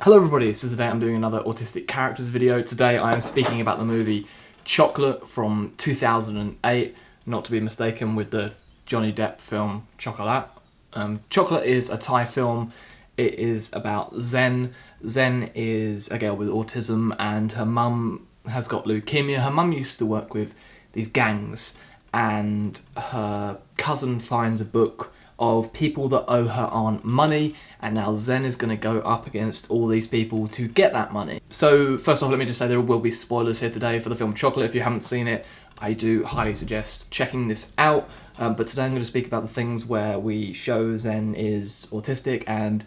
Hello everybody, so today I'm doing another autistic characters video. Today I am speaking about the movie Chocolate from 2008, not to be mistaken with the Johnny Depp film Chocolate. Chocolate is a Thai film. It is about Zen. Zen is a girl with autism and her mum has got leukemia. Her mum used to work with these gangs and her cousin finds a book of people that owe her aunt money, and now Zen is going to go up against all these people to get that money. So first off, let me just say there will be spoilers here today for the film Chocolate. If you haven't seen it, I do highly suggest checking this out, but today I'm going to speak about the things where we show Zen is autistic and,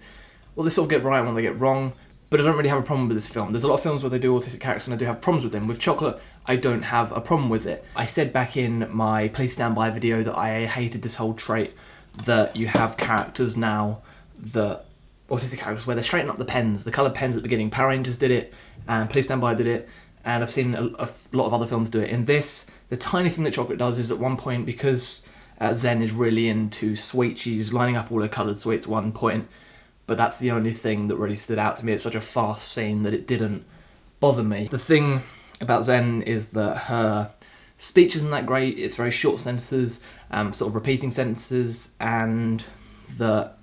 well, they sort of get right when they get wrong, but I don't really have a problem with this film. There's a lot of films where they do autistic characters and I do have problems with them. With Chocolate, I don't have a problem with it. I said back in my Please Stand By video that I hated this whole trait that you have characters now, that autistic characters, where they straighten up the pens, the coloured pens at the beginning. Power Rangers did it, and Please Stand By did it, and I've seen a lot of other films do it. In this, the tiny thing that Chocolate does is at one point, because Zen is really into sweets, she's lining up all her coloured sweets at one point, but that's the only thing that really stood out to me. It's such a fast scene that it didn't bother me. The thing about Zen is that her speech isn't that great. It's very short sentences, sort of repeating sentences, and that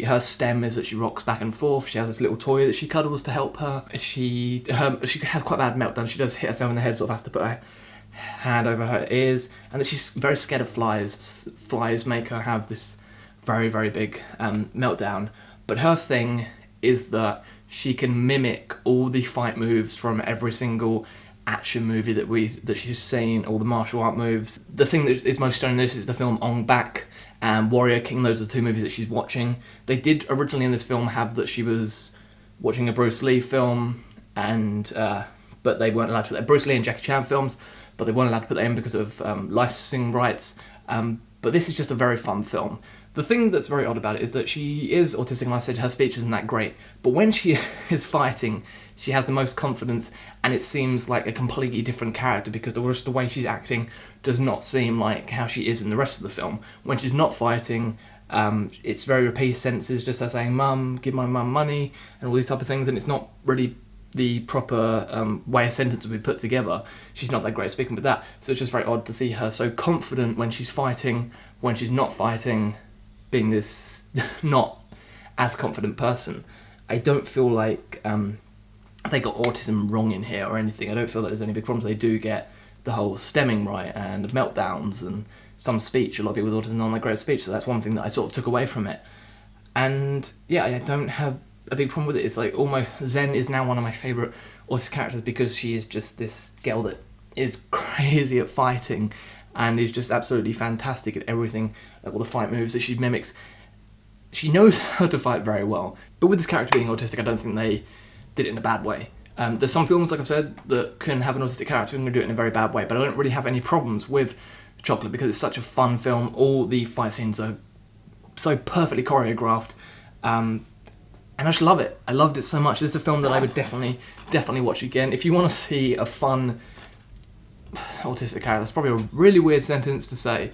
her stem is that she rocks back and forth. She has this little toy that she cuddles to help her. She has quite a bad meltdown. She does hit herself in the head, sort of has to put her hand over her ears, and that she's very scared of flies. Flies make her have this very, very big meltdown. But her thing is that she can mimic all the fight moves from every single action movie that she's seen, all the martial art moves. The thing that is most stunning in this is the film Ong-Bak and Warrior King. Those are the two movies that she's watching. They did originally in this film have that she was watching a Bruce Lee film, and but they weren't allowed to put that. Bruce Lee and Jackie Chan films, but they weren't allowed to put that in because of licensing rights. But this is just a very fun film. The thing that's very odd about it is that she is autistic, and I said her speech isn't that great, but when she is fighting, she has the most confidence, and it seems like a completely different character because the way she's acting does not seem like how she is in the rest of the film. When she's not fighting, it's very repeated sentences, just her saying, "Mum, give my mum money," and all these type of things, and it's not really the proper way a sentence would be put together. She's not that great at speaking with that, so it's just very odd to see her so confident when she's fighting, when she's not fighting, being this not as confident person. I don't feel like they got autism wrong in here or anything. I don't feel that there's any big problems. They do get the whole stemming right and meltdowns and some speech. A lot of people with autism aren't that great at speech, so that's one thing that I sort of took away from it. And yeah, I don't have a big problem with it. It's like Zen is now one of my favourite autistic characters because she is just this girl that is crazy at fighting and is just absolutely fantastic at everything, like all the fight moves that she mimics. She knows how to fight very well. But with this character being autistic, I don't think they did it in a bad way. There's some films, like I've said, that can have an autistic character and can do it in a very bad way, but I don't really have any problems with Chocolate because it's such a fun film. All the fight scenes are so perfectly choreographed, and I just love it. I loved it so much. This is a film that I would definitely watch again. If you want to see a fun autistic character, that's probably a really weird sentence to say,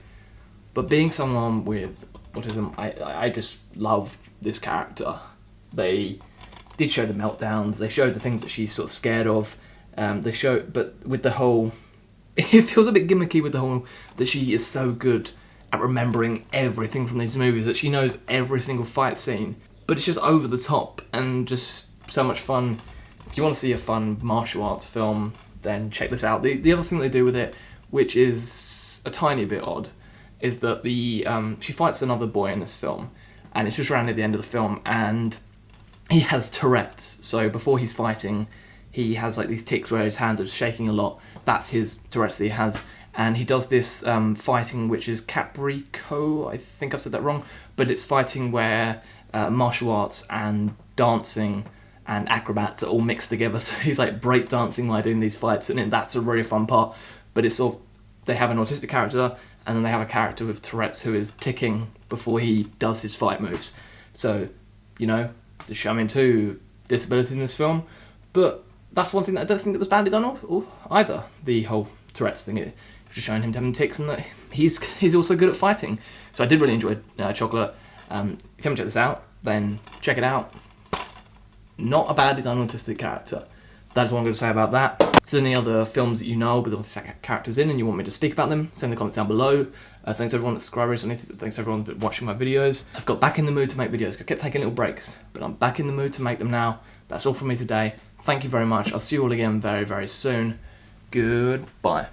but being someone with autism, I just loved this character. They did show the meltdowns, they showed the things that she's sort of scared of, but with the whole, it feels a bit gimmicky with the whole, that she is so good at remembering everything from these movies, that she knows every single fight scene, but it's just over the top and just so much fun. If you want to see a fun martial arts film, then check this out. The other thing they do with it, which is a tiny bit odd, is that she fights another boy in this film, and it's just around at the end of the film, and he has Tourette's. So before he's fighting, he has like these tics where his hands are shaking a lot. That's his Tourette's that he has, and he does this fighting which is Caprico. I think I've said that wrong, but it's fighting where martial arts and dancing and acrobats are all mixed together, so he's like break dancing while doing these fights, and that's a really fun part. But it's sort of, they have an autistic character, and then they have a character with Tourette's who is ticking before he does his fight moves. So, there's showing two disabilities in this film, but that's one thing that I don't think that was badly done either. The whole Tourette's thing, it was just showing him having tics, and that he's also good at fighting. So I did really enjoy Chocolate. If you haven't checked this out, then check it out. not a badly done autistic character. That's what I'm going to say about that. If there's any other films that you know with autistic characters in and you want me to speak about them, send in the comments down below. Thanks to everyone that's subscribed recently. Thanks to everyone that's been watching my videos. I've got back in the mood to make videos. I kept taking little breaks, but I'm back in the mood to make them now. That's all from me today. Thank you very much. I'll see you all again very, very soon. Goodbye.